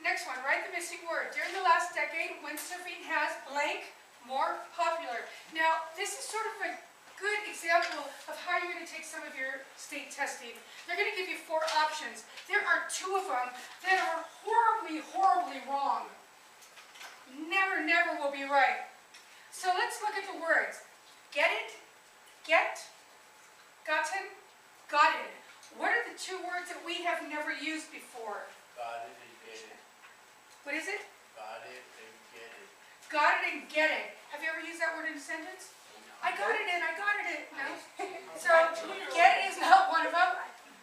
Next one, write the missing word. During the last decade, windsurfing has blank more popular. Now, this is sort of a good example of how you're going to take some of your state testing. They're going to give you 4 options. There are 2 of them that are horribly, horribly wrong. Never, never will be right. So let's look at the words. Get it, get, gotten, gotten. What are the 2 words that we have never used before? Got it and get it. What is it? Got it and get it. Got it and get it. Have you ever used that word in a sentence? I got it and I got it. No? So, get it is not one of them.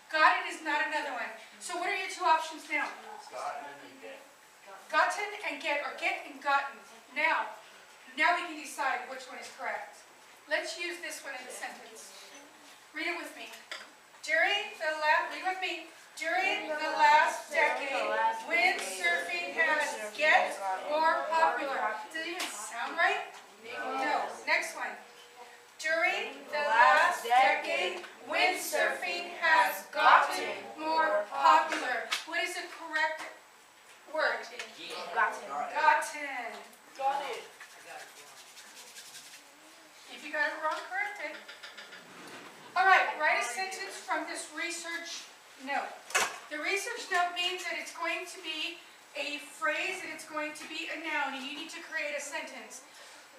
Got it is not another one. So what are your 2 options now? Got it and get. Gotten and get, or get and gotten. Now we can decide which one is correct. Let's use this one in the sentence. Read it with me. During the last decade, windsurfing has get more popular. Does it even sound right? No. Next one. During the last decade, windsurfing has gotten more popular. What is the correct word? Gotten. Gotten. Got it. If you got it wrong, correct it. All right, write a sentence from this research note. The research note means that it's going to be a phrase and it's going to be a noun, and you need to create a sentence.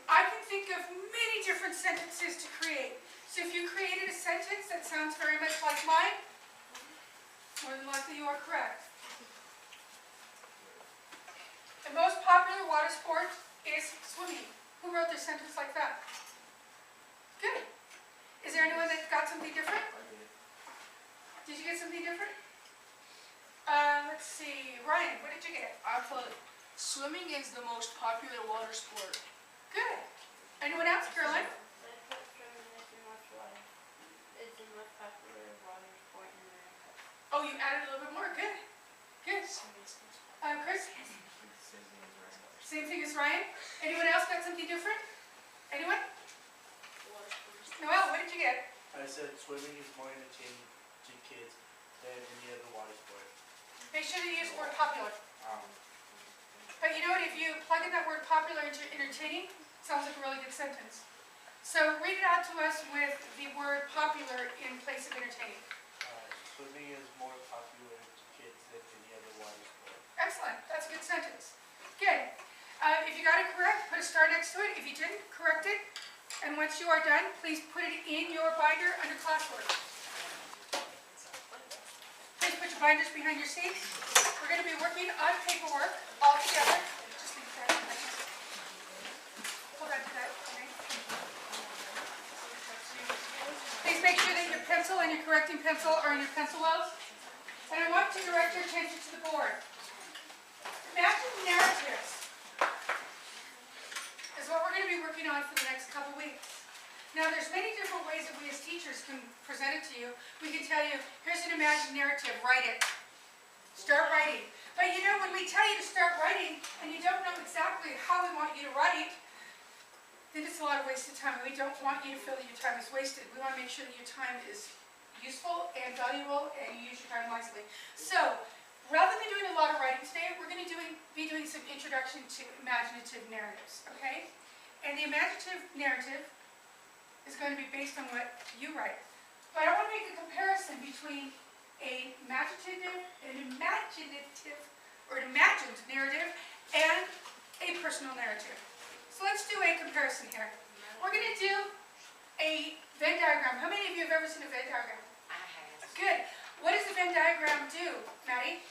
I can think of many different sentences to create. So if you created a sentence that sounds very much like mine, more than likely you are correct. The most popular water sport is swimming. Who wrote their sentence like that? Good. Is there anyone that got something different? Did you get something different? Let's see. Ryan, what did you get? I put swimming is the most popular water sport. Good. Anyone else? Caroline? I put swimming is the most water. It's the most popular water sport in America. Oh, you added a little bit more. Good. Good. Chris? Same thing as Ryan. Anyone else got something different? Anyone? Noel, what did you get? I said swimming is more entertaining to kids than any other water sport. Make sure that you use the word popular. But you know what? If you plug in that word popular into entertaining, it sounds like a really good sentence. So read it out to us with the word popular in place of entertaining. Swimming is more popular to kids than any other water sport. Excellent. That's a good sentence. Good. If you got it correct, put a star next to it. If you didn't, correct it. And once you are done, please put it in your binder under classwork. Please put your binders behind your seats. We're going to be working on paperwork all together. Just leave that. Hold on to that. Okay. Please make sure that your pencil and your correcting pencil are in your pencil wells. And I want to direct your attention to the board. Imagine narratives is what we're going to be working on for the next couple weeks. Now, there's many different ways that we as teachers can present it to you. We can tell you, here's an imagined narrative, write it. Start writing. But you know, when we tell you to start writing and you don't know exactly how we want you to write, then it's a lot of wasted time. We don't want you to feel that your time is wasted. We want to make sure that your time is useful and valuable and you use your time wisely. So, rather than doing a lot of writing today, we're going to be doing some introduction to imaginative narratives, okay? And the imaginative narrative is going to be based on what you write. But I want to make a comparison between an imagined narrative and a personal narrative. So let's do a comparison here. We're going to do a Venn diagram. How many of you have ever seen a Venn diagram? I have. Good. What does the Venn diagram do, Maddie?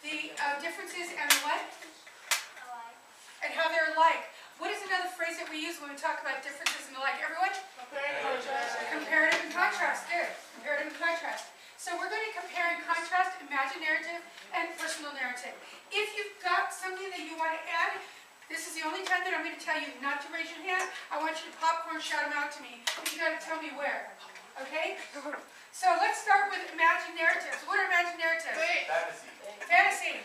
The differences and the what? And how they're alike. What is another phrase that we use when we talk about differences and alike? Everyone? Comparative and contrast. Good. Comparative and contrast. So we're going to compare and contrast imagined narrative and personal narrative. If you've got something that you want to add, this is the only time that I'm going to tell you not to raise your hand. I want you to popcorn shout them out to me. But you got to tell me where. Okay? So let's start with imagined narratives. What are imagined narratives? Fantasy. Fantasy.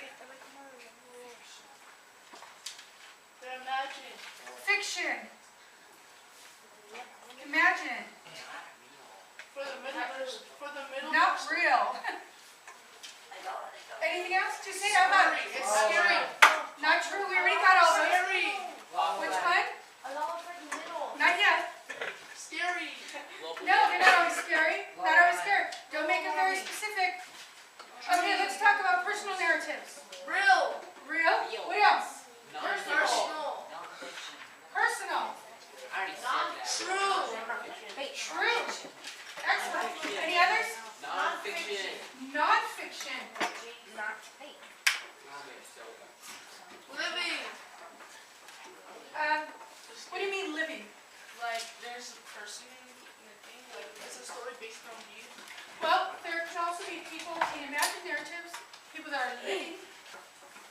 Imagine. Fiction. Imagine. For the middle. Nope. real. Anything else? Just say out loud. It's scary. Not true, we already got all those. Scary. Which one? I got one in the middle. Not yet. Scary. No, they're not always scary. Not always scary. Don't make it very specific. Okay, let's talk about personal narratives. Real. Real? What else? Personal. Personal. True. True. Excellent. Any others? Non-fiction. Non-fiction. Living. What do you mean living? Like there's a person in a thing. Like it's a story based on you. Well, there can also be people in imagined narratives, people that are living.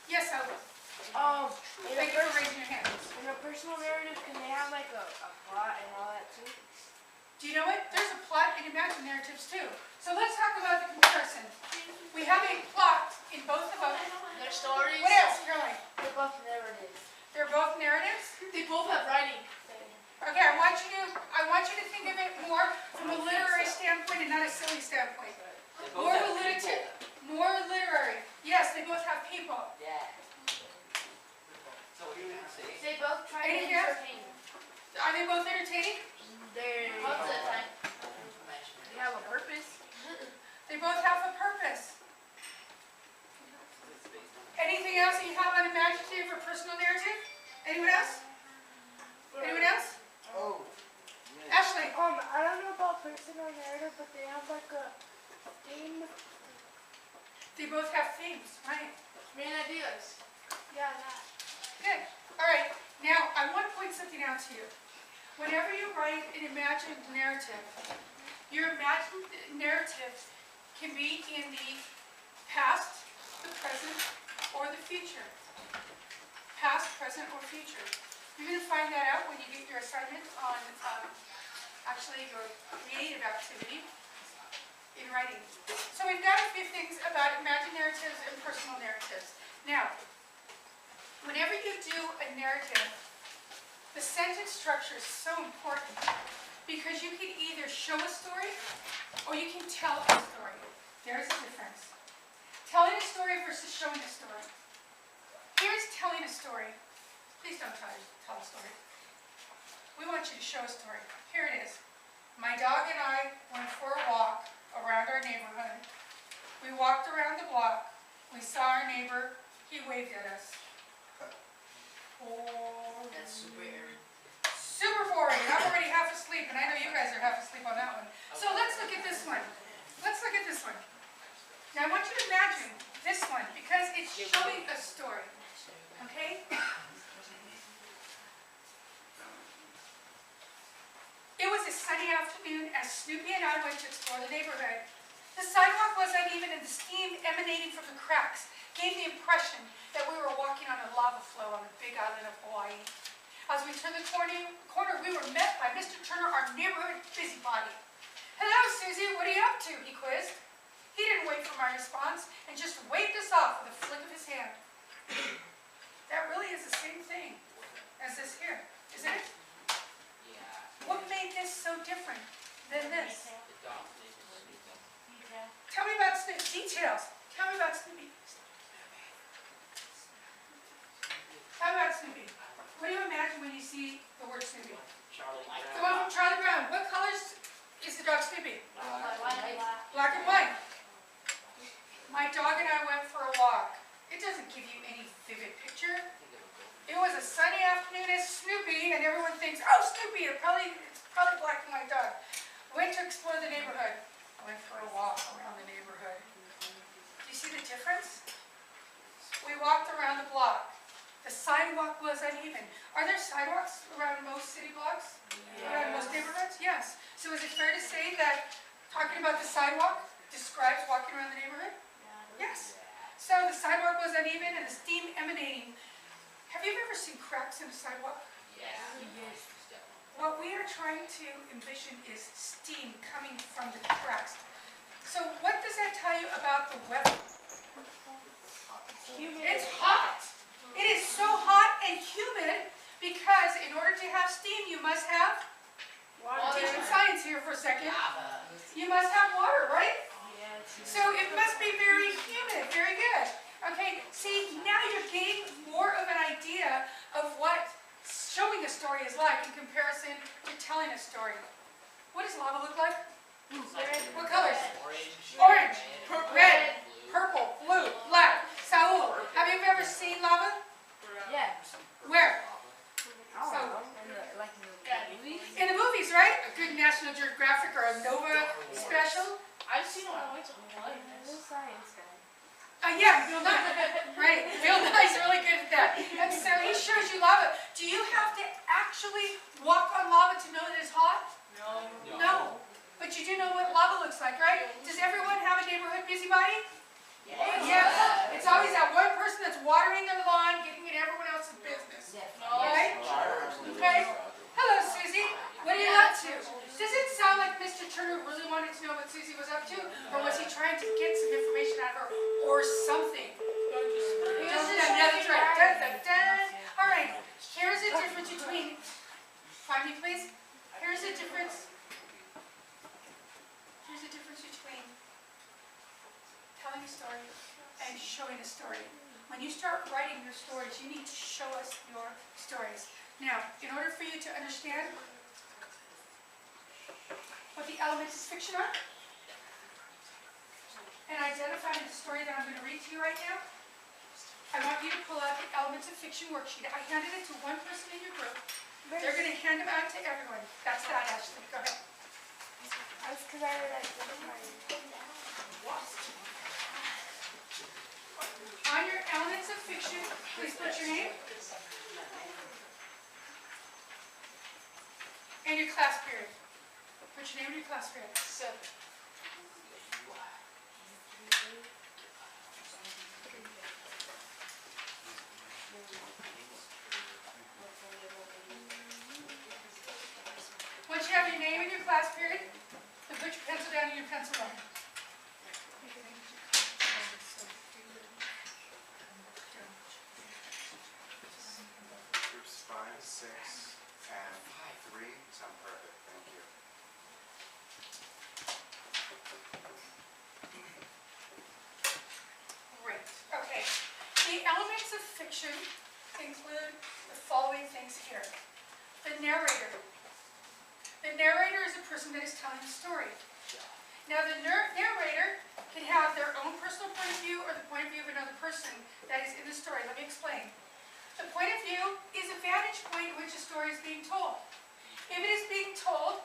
Yes, I will. Thank you for raising your hands. In a personal narrative, can they have like a plot and all that too? Do you know what? There's a plot in imagined narratives too. So let's talk about the comparison. We have a plot in both of them. Their stories. What else, Caroline? They're both narratives. They're both narratives. They both have writing. Okay, I want you to think of it more from a literary standpoint and not a silly standpoint. More literary. Yes, they both have people. Yeah. So what are you gonna say? They both try to Anything else? entertain. Are they both entertaining? Most of the time. They have a purpose. They both have a purpose. Anything else that you have on imaginative or personal narrative? Anyone else? Anyone else? Oh. Ashley? I don't know about personal narrative, but they have like a theme. They both have themes, right? Main ideas. Yeah, that. Good. All right. Now, I want to point something out to you. Whenever you write an imagined narrative, your imagined narrative can be in the past, the present, or the future. Past, present, or future. You're going to find that out when you get your assignment on actually your creative activity in writing. So we've got a few things about imagined narratives and personal narratives. Now, whenever you do a narrative, the sentence structure is so important because you can either show a story or you can tell a story. There's a difference. Telling a story versus showing a story. Here's telling a story. Please don't tell a story. We want you to show a story. Here it is. My dog and I went for a walk around our neighborhood. We walked around the block. We saw our neighbor. He waved at us. Oh, That's super airy. super boring. I'm already half asleep, and I know you guys are half asleep on that one. So let's look at this one. Let's look at this one. Now I want you to imagine this one because it's showing a story. Okay? It was a sunny afternoon as Snoopy and I went to explore the neighborhood. The sidewalk was uneven and the steam emanating from the cracks gave the impression that we were walking on a lava flow on the big island of Hawaii. As we turned the corner, we were met by Mr. Turner, our neighborhood busybody. "Hello, Susie, what are you up to?" he quizzed. He didn't wait for my response and just waved us off with a flick of his hand. That really is the same thing as this here, isn't it? Yeah. What made this so different than this? The dog name is Snoopy. Tell me about Snoopy. Details. Tell me about Snoopy. Tell me about Snoopy. What do you imagine when you see the word Snoopy? Charlie The Brown. one from Charlie Brown. What colors is the dog Snoopy? Black. Black and white. My dog and I went for a walk. It doesn't give you any vivid picture. It was a sunny afternoon as Snoopy, and everyone thinks, "Oh, Snoopy, it's probably black and white dog." Went to explore the neighborhood. Went for a walk around the neighborhood. Do you see the difference? We walked around the block. The sidewalk was uneven. Are there sidewalks around most city blocks? Around most neighborhoods? Yes. So is it fair to say that talking about the sidewalk describes walking around the neighborhood? Yes. So the sidewalk was uneven and the steam emanating. Have you ever seen cracks in a sidewalk? Yeah. What we are trying to envision is steam coming from the cracks. So what does that tell you about the weather? It's hot. It is so hot and humid because in order to have steam you must have, teaching science here for a second, you must have water, right? a story is like in comparison to telling a story. What does lava look like? What colors? Orange, red, purple, blue, black. Saul, have you ever seen lava? Yeah. Where? I don't know. Like in the movies? In the movies, right? A good National Geographic or a Nova special. I've seen it on White The science guy. Yeah, Bill Nye. Right. Bill Nye's really good at that. And so he shows you lava. Do you have to actually walk on lava to know that it's hot? No. No. But you do know what lava looks like, right? Does everyone have a neighborhood busybody? Yeah. It's always that one person that's watering their lawn, getting in everyone else's business. Right? Okay. Hello, Susie. What are you up to? Does it sound like Mr. Turner really wanted to know what Susie was up to? Or was he trying to get some information out of her or something? Just another trick. Dun, dun, dun. All right. Here's the difference between, find me please. Here's the difference. Here's the difference between telling a story and showing a story. When you start writing your stories, you need to show us your stories. Now, in order for you to understand what the elements of fiction are, and identify the story that I'm going to read to you right now, I want you to pull out the elements of fiction worksheet. I handed it to one person in your group. They're going to hand them out to everyone. That's that, Ashley. Go ahead. That's because I read On your elements of fiction, please put your name and your class period. Put your name and your class period. Once you have your name and your class period, then put your pencil down and your pencil line. Groups 5, 6, and 3 sound perfect. Thank you. Great. Okay. The elements of fiction include the following things here. The narrator. The narrator is a person that is telling a story. Now, the narrator can have their own personal point of view or the point of view of another person that is in the story. Let me explain. The point of view is a vantage point in which a story is being told. If it is being told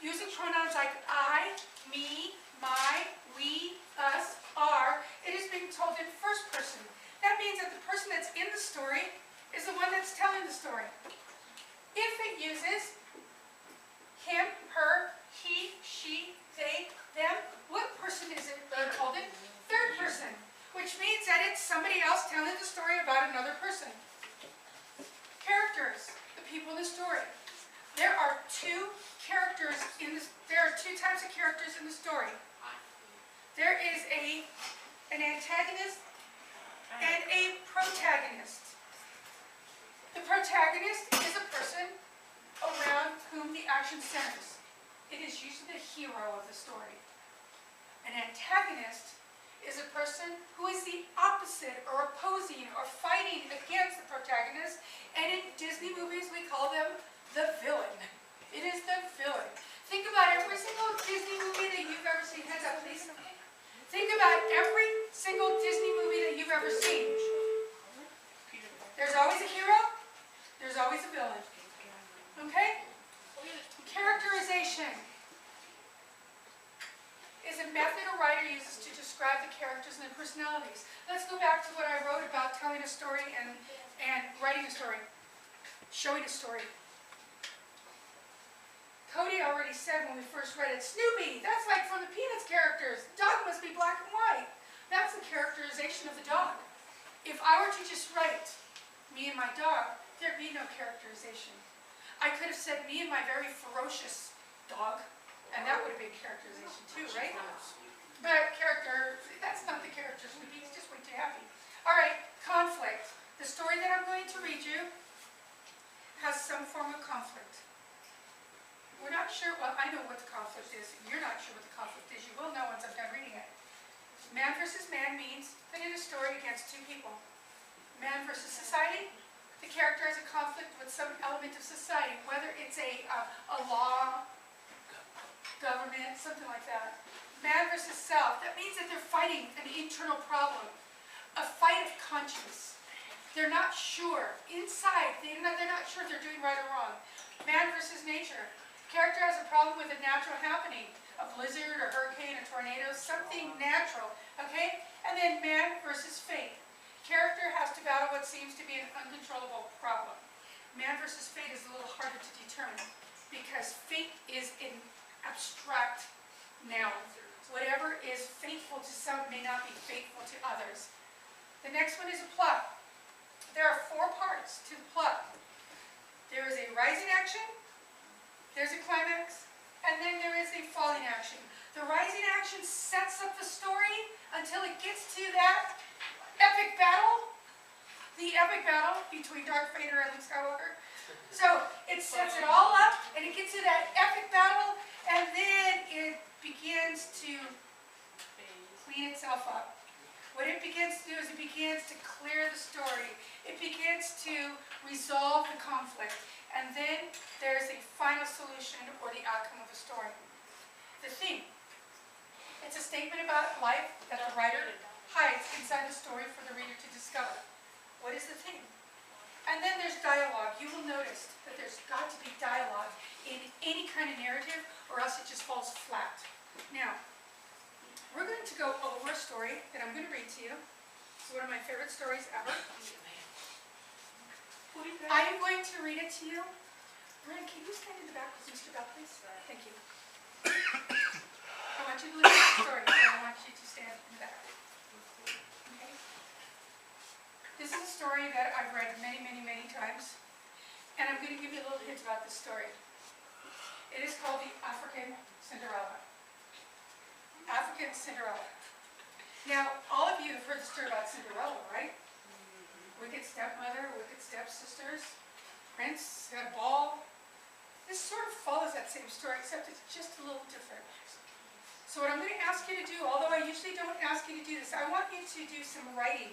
using pronouns like I, me, my, we, us, our, it is being told in first person. That means that the person that's in the story is the one that's telling the story. If it uses him, her, he, she, they, them, what person is it told in? Third person, which means that it's somebody else telling the story about another person. Characters, the people in the story. There are two characters in this. There are two types of characters in the story. There is an antagonist and a protagonist. The protagonist is a person around whom the action centers. It is usually the hero of the story. An antagonist is a person who is the opposite or opposing or fighting against the protagonist, and in Disney movies we call them the villain. It is the villain. Think about every single Disney movie that you've ever seen. Hands up, please. Think about every single Disney movie that you've ever seen. There's always a hero, there's always a villain. Okay? Characterization is a method a writer uses to describe the characters and their personalities. Let's go back to what I wrote about telling a story and writing a story, showing a story. Cody already said when we first read it, Snoopy, that's like from the Peanuts characters. The dog must be black and white. That's the characterization of the dog. If I were to just write me and my dog, there'd be no characterization. I could have said me and my very ferocious dog, and that would have been characterization too, right? But that's not the character Snoopy, he's just way too happy. All right, conflict. The story that I'm going to read you has some form of conflict. We're not sure, well, I know what the conflict is. You're not sure what the conflict is. You will know once I'm done reading it. Man versus man means that it is a story against two people. Man versus society, The character has a conflict with some element of society, whether it's a law, government, something like that. Man versus self, that means that they're fighting an internal problem, a fight of conscience. They're not sure. Inside, they're not sure if they're doing right or wrong. Man versus nature. Character has a problem with a natural happening, a blizzard, a hurricane, a tornado, something natural, okay? And then man versus fate. Character has to battle what seems to be an uncontrollable problem. Man versus fate is a little harder to determine because fate is an abstract noun. Whatever is faithful to some may not be faithful to others. The next one is a plot. There are 4 parts to the plot. There is a rising action, there's a climax, and then there is a falling action. The rising action sets up the story until it gets to that epic battle, the epic battle between Darth Vader and Luke Skywalker. So it sets it all up, and it gets to that epic battle, and then it begins to clean itself up. What it begins to do is it begins to clear the story. It begins to resolve the conflict. And then there's a final solution or the outcome of the story. The theme. It's a statement about life that the writer hides inside the story for the reader to discover. What is the theme? And then there's dialogue. You will notice that there's got to be dialogue in any kind of narrative or else it just falls flat. Now, we're going to go over a story that I'm going to read to you. It's one of my favorite stories ever. I am going to read it to you. Brent, can you stand in the back with Mr. Bell, please? Thank you. I want you to listen to the story, and I want you to stand in the back. Okay? This is a story that I've read many, many, many times, and I'm going to give you a little hint about this story. It is called The African Cinderella. African Cinderella. Now, all of you have heard the story about Cinderella, right? Wicked stepmother, wicked stepsisters, prince, had a ball. This sort of follows that same story, except it's just a little different. So what I'm going to ask you to do, although I usually don't ask you to do this, I want you to do some writing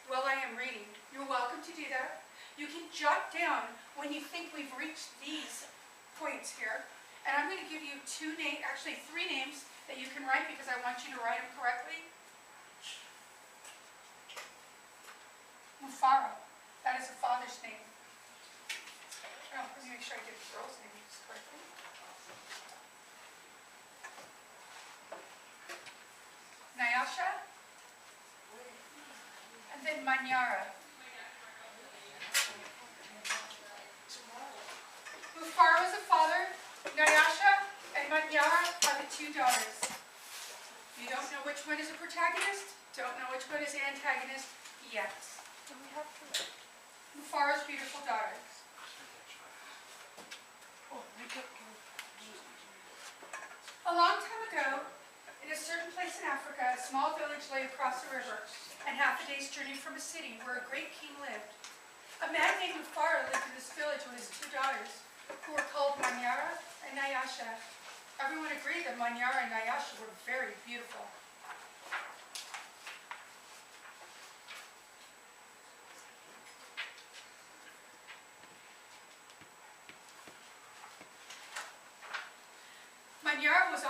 while I am reading. You're welcome to do that. You can jot down when you think we've reached these points here. And I'm going to give you 3 names that you can write because I want you to write them correctly. Mufaro. That is a father's name. Oh, let me make sure I get the girl's name correctly. Nyasha. And then Manyara. Mufaro is the father. Nyasha and Manyara are the 2 daughters. You don't know which one is a protagonist, don't know which one is the antagonist yet. Mufaro's beautiful daughters. A long time ago, in a certain place in Africa, a small village lay across the river, and half a day's journey from a city where a great king lived. A man named Mufaro lived in this village with his 2 daughters, who were called Manyara and Nyasha. Everyone agreed that Manyara and Nyasha were very beautiful. Manyara was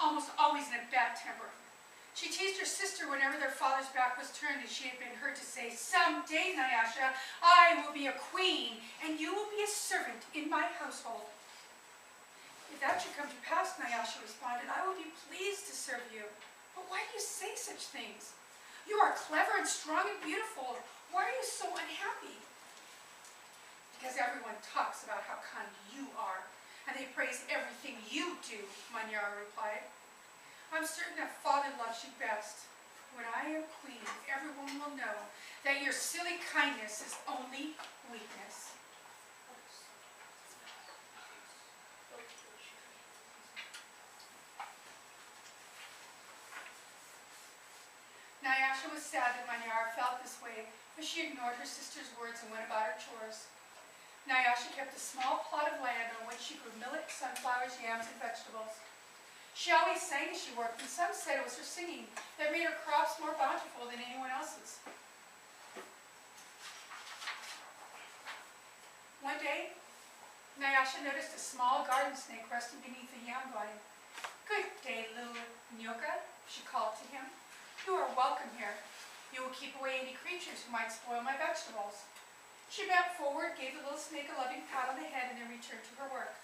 almost always in a bad temper. She teased her sister whenever their father's back was turned, and she had been heard to say, "Someday, Nyasha, I will be a queen, and you will be a servant in my household." "If that should come to pass," Nyasha responded, "I will be pleased to serve you. But why do you say such things? You are clever and strong and beautiful. Why are you so unhappy?" "Because everyone talks about how kind you are, and they praise everything you do," Manyara replied. "I'm certain that Father loves you best. When I am queen, everyone will know that your silly kindness is only weakness." Nyasha was sad that Manyara felt this way, but she ignored her sister's words and went about her chores. Nyasha kept a small plot of land on which she grew millet, sunflowers, yams, and vegetables. She always sang as she worked, and some said it was her singing that made her crops more bountiful than anyone else's. One day, Nyasha noticed a small garden snake resting beneath a yam vine. "Good day, little Nyoka," she called to him. "You are welcome here. You will keep away any creatures who might spoil my vegetables." She bent forward, gave the little snake a loving pat on the head, and then returned to her work.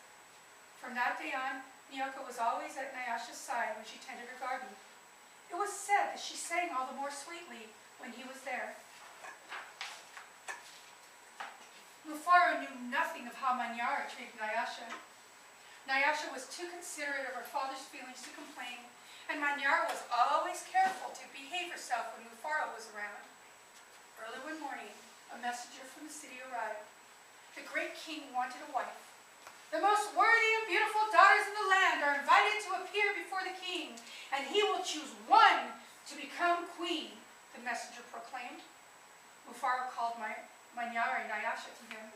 From that day on, Nyoka was always at Nyasha's side when she tended her garden. It was said that she sang all the more sweetly when he was there. Mufaro knew nothing of how Manyara treated Nyasha. Nyasha was too considerate of her father's feelings to complain, and Manyara was always careful to behave herself when Mufaro was around. Early one morning, a messenger from the city arrived. The great king wanted a wife. "The most worthy and beautiful daughters in the land are invited to appear before the king, and he will choose one to become queen," the messenger proclaimed. Mufaro called Manyara and Nyasha to him.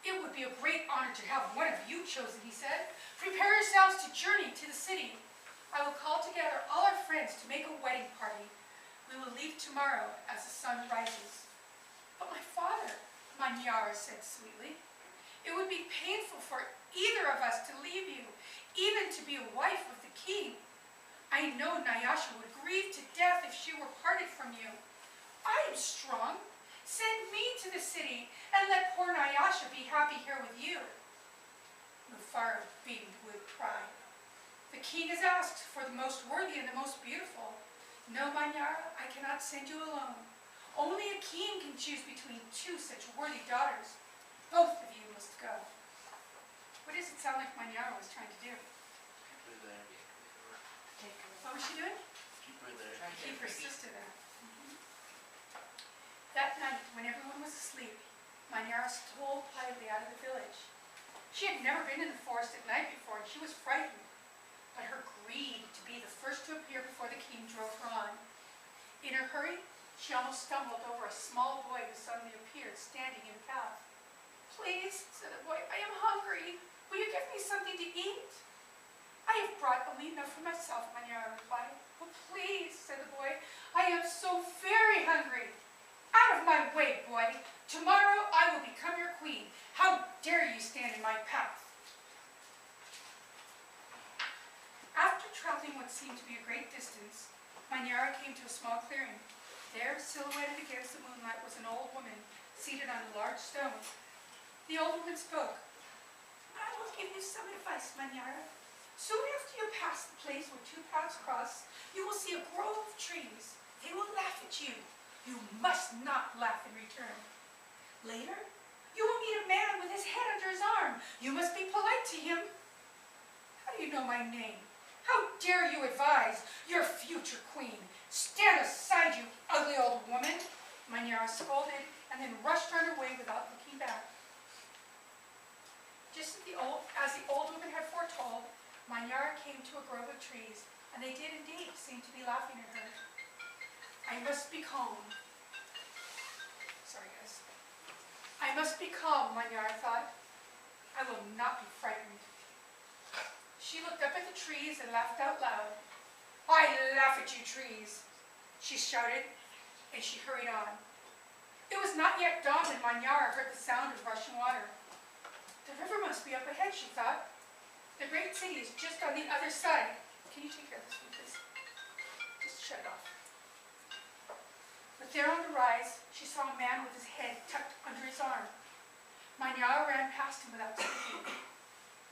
"It would be a great honor to have one of you chosen," he said. "Prepare yourselves to journey to the city. I will call together all our friends to make a wedding party. We will leave tomorrow as the sun rises." "But my father," Manyara said sweetly, "it would be painful for either of us to leave you, even to be a wife of the king. I know Nyasha would grieve to death if she were parted from you. I am strong. Send me to the city and let poor Nyasha be happy here with you." Mufaro beamed with pride. "The king has asked for the most worthy and the most beautiful. No, Manyara, I cannot send you alone. Only a king can choose between two such worthy daughters. Both of you must go." What does it sound like Manyara was trying to do? Keep her there. What was she doing? Keep her there. Keep her sister there. That night, when everyone was asleep, Manyara stole quietly out of the village. She had never been in the forest at night before, and she was frightened. But her greed to be the first to appear before the king drove her on. In her hurry, she almost stumbled over a small boy who suddenly appeared standing in the path. "Please," said the boy, "I am hungry. Will you give me something to eat?" "I have brought only enough for myself," Manyara replied. "Oh, please," said the boy, "I am so very hungry." "Out of my way, boy. Tomorrow I will become your queen. How dare you stand in my path?" After traveling what seemed to be a great distance, Manyara came to a small clearing. There, silhouetted against the moonlight, was an old woman seated on a large stone. The old woman spoke. "I will give you some advice, Manyara. Soon after you pass the place where two paths cross, you will see a grove of trees. They will laugh at you. You must not laugh in return. Later, you will meet a man with his head under his arm. You must be polite to him." "How do you know my name? How dare you advise your future queen? Stand aside, you ugly old woman!" Manyara scolded and then rushed on her way without looking back. Just as the old woman had foretold, Manyara came to a grove of trees, and they did indeed seem to be laughing at her. "I must be calm." Sorry, guys. "I must be calm," Manyara thought. "I will not be frightened." She looked up at the trees and laughed out loud. "I laugh at you, trees," she shouted, and she hurried on. It was not yet dawn when Manyara heard the sound of rushing water. "The river must be up ahead," she thought. "The great city is just on the other side." Can you take care of this one, please? Just shut it off. But there on the rise, she saw a man with his head tucked under his arm. Manyara ran past him without speaking.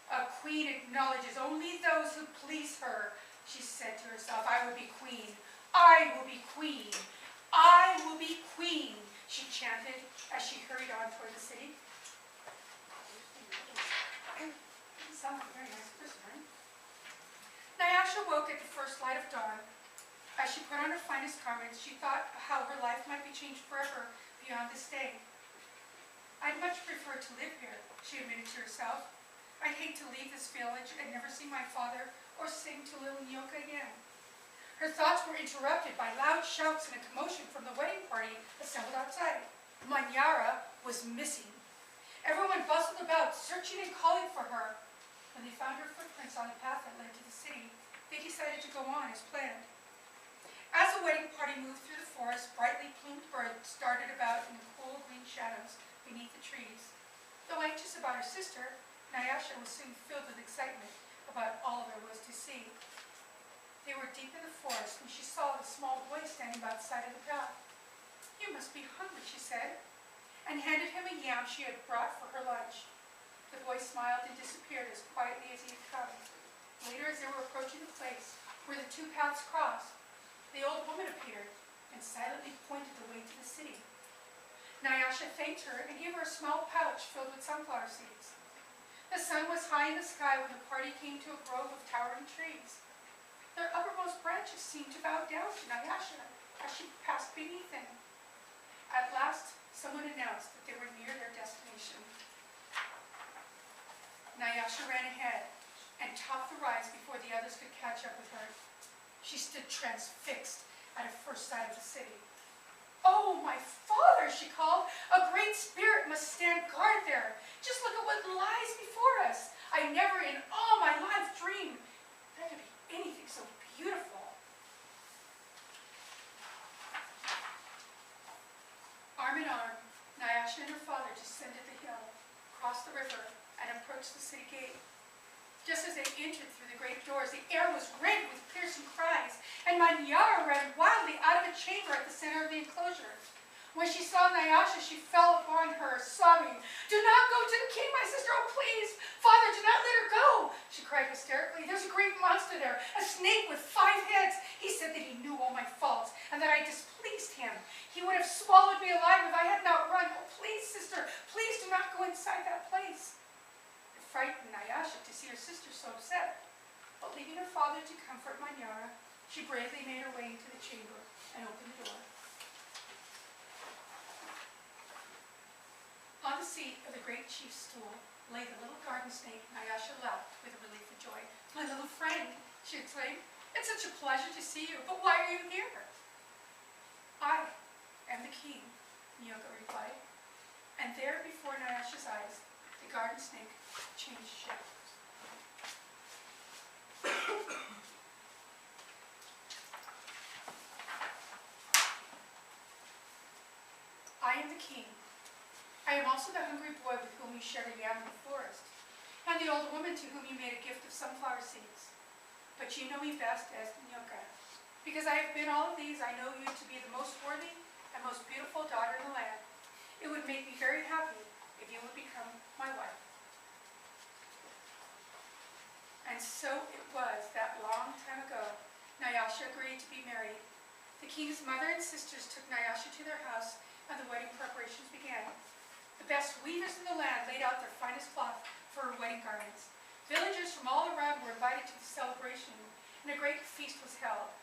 "A queen acknowledges only those who please her," she said to herself. "I will be queen. I will be queen. I will be queen," she chanted as she hurried on toward the city. Doesn't sound like a very nice person, right? Nyasha woke at the first light of dawn. As she put on her finest garments, she thought how her life might be changed forever beyond this day. "I'd much prefer to live here," she admitted to herself. "I'd hate to leave this village and never see my father or sing to little Nyoka again." Her thoughts were interrupted by loud shouts and a commotion from the wedding party assembled outside. Manyara was missing. Everyone bustled about, searching and calling for her. When they found her footprints on the path that led to the city, they decided to go on as planned. As the wedding party moved through the forest, brightly plumed birds darted about in the cool green shadows beneath the trees. Though anxious about her sister, Nyasha was soon filled with excitement about all there was to see. They were deep in the forest when she saw the small boy standing by the side of the path. "You must be hungry," she said, and handed him a yam she had brought for her lunch. The boy smiled and disappeared as quietly as he had come. Later, as they were approaching the place where the two paths crossed, the old woman appeared and silently pointed the way to the city. Nyasha thanked her and gave her a small pouch filled with sunflower seeds. The sun was high in the sky when the party came to a grove of towering trees. Their uppermost branches seemed to bow down to Nyasha as she passed beneath them. At last, someone announced that they were near their destination. Nyasha ran ahead and topped the rise before the others could catch up with her. She stood transfixed at a first sight of the city. "Oh, my father," she called, "a great spirit must stand guard there. Just look at what lies before us. I never in all my life dreamed there could be anything so beautiful." Arm in arm, Nyasha and her father descended the hill, crossed the river, and approached the city gate. Just as they entered through the great doors, the air was rent with piercing cries, and Manyara ran wildly out of a chamber at the center of the enclosure. When she saw Nyasha, she fell upon her, sobbing, "Do not go to the king, my sister, oh please! Father, do not let her go!" she cried hysterically. "There's a great monster there, a snake with 5 heads. He said that he knew all my faults, and that I displeased him. He would have swallowed me alive if I had not run. Oh please, sister, please do not go inside that place." It frightened Nyasha to see her sister so upset, but leaving her father to comfort Manyara, she bravely made her way into the chamber and opened the door. On the seat of the great chief's stool lay the little garden snake. Nyasha laughed with a relief of joy. "My little friend," she exclaimed, "it's such a pleasure to see you, but why are you here?" "I am the king," Nyoka replied. And there before Nyasha's eyes, the garden snake changed shape. "I am the king. I am also the hungry boy with whom you shared a yam in the forest, and the old woman to whom you made a gift of sunflower seeds. But you know me best as Nyoka. Because I have been all of these, I know you to be the most worthy and most beautiful daughter in the land. It would make me very happy if you would become my wife." And so it was that long time ago, Nyasha agreed to be married. The king's mother and sisters took Nyasha to their house, and the wedding preparations began. The best weavers in the land laid out their finest cloth for her wedding garments. Villagers from all around were invited to the celebration, and a great feast was held.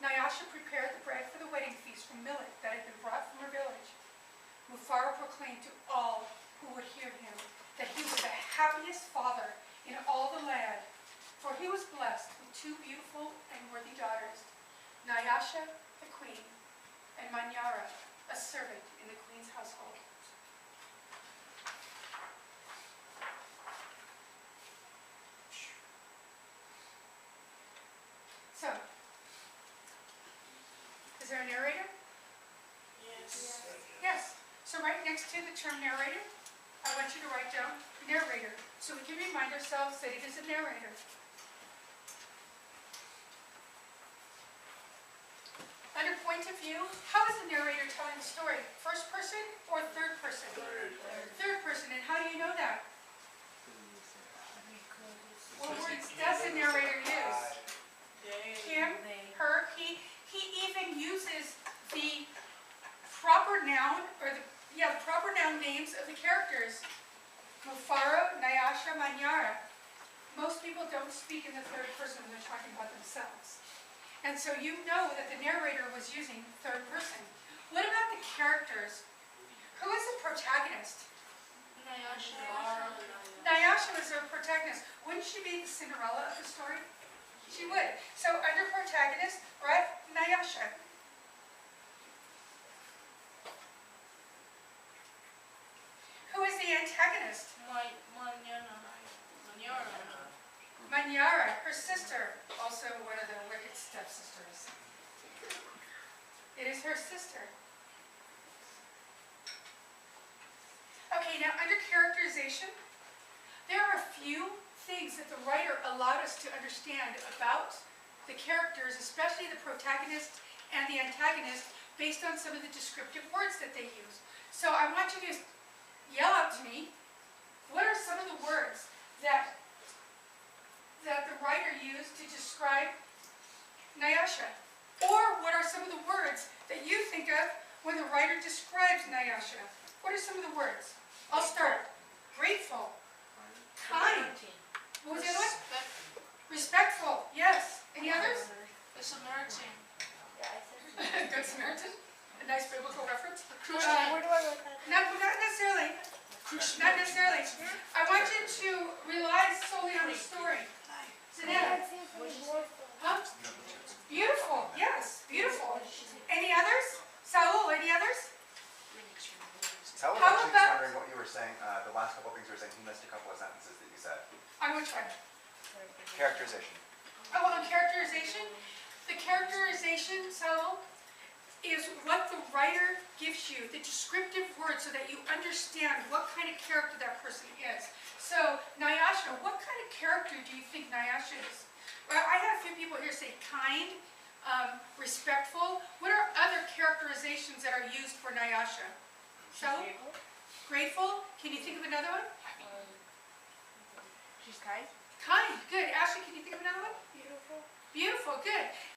Nyasha prepared the bread for the wedding feast from millet that had been brought from her village. Mufaro proclaimed to all who would hear him that he was the happiest father in all the land, for he was blessed with 2 beautiful and worthy daughters, Nyasha, the queen, and Manyara, a servant in the queen's household. So, is there a narrator? Yes. Yes. So right next to the term narrator, I want you to write down narrator, so we can remind ourselves that it is a narrator. Under point of view, how is the narrator telling the story? First person or third person? Third person, and how do you know that? What words does the narrator use? Him, her, he even uses the proper noun, or the proper noun names of the characters. Mufaro, Nyasha, Manyara. Most people don't speak in the third person when they're talking about themselves. And so you know that the narrator was using third person. What about the characters? Who is the protagonist? Nyasha was the protagonist. Wouldn't she be the Cinderella of the story? She would. So under protagonist, right, Nyasha. Who is the antagonist? Manyara, her sister, also one of the wicked stepsisters. It is her sister. Okay, Okay, now under characterization, there are a few things that the writer allowed us to understand about the characters, especially the protagonist and the antagonist, based on some of the descriptive words that they use. So I want you to yell out to me, what are some of the words that the writer used to describe Nyasha? Or what are some of the words that you think of when the writer describes Nyasha? What are some of the words? I'll start. Grateful. Kind. What was the other one? Respectful. Yes. Any others? The Samaritan. Yeah, I said. Good Samaritan. A nice biblical reference. Christian. Where do I write that? Not necessarily. Not necessarily. I want you to rely solely on the story. Zanetta. Huh? Beautiful. Yes. Beautiful. Any others? Saul, any others? Tell us How actually about- wondering what you were saying, the last couple of things you were saying, he missed a couple of sentences that you said. On which one? Characterization. Oh, on characterization. The characterization, Saul, is what the writer gives you, the descriptive words, so that you understand what kind of character that person is. So, Nyasha, what kind of character do you think Nyasha is? Well, I had a few people here say kind, respectful. What are other characterizations that are used for Nyasha? So, grateful. Can you think of another one? She's kind. Kind. Good. Ashley, can you think of another one? Beautiful. Beautiful. Good.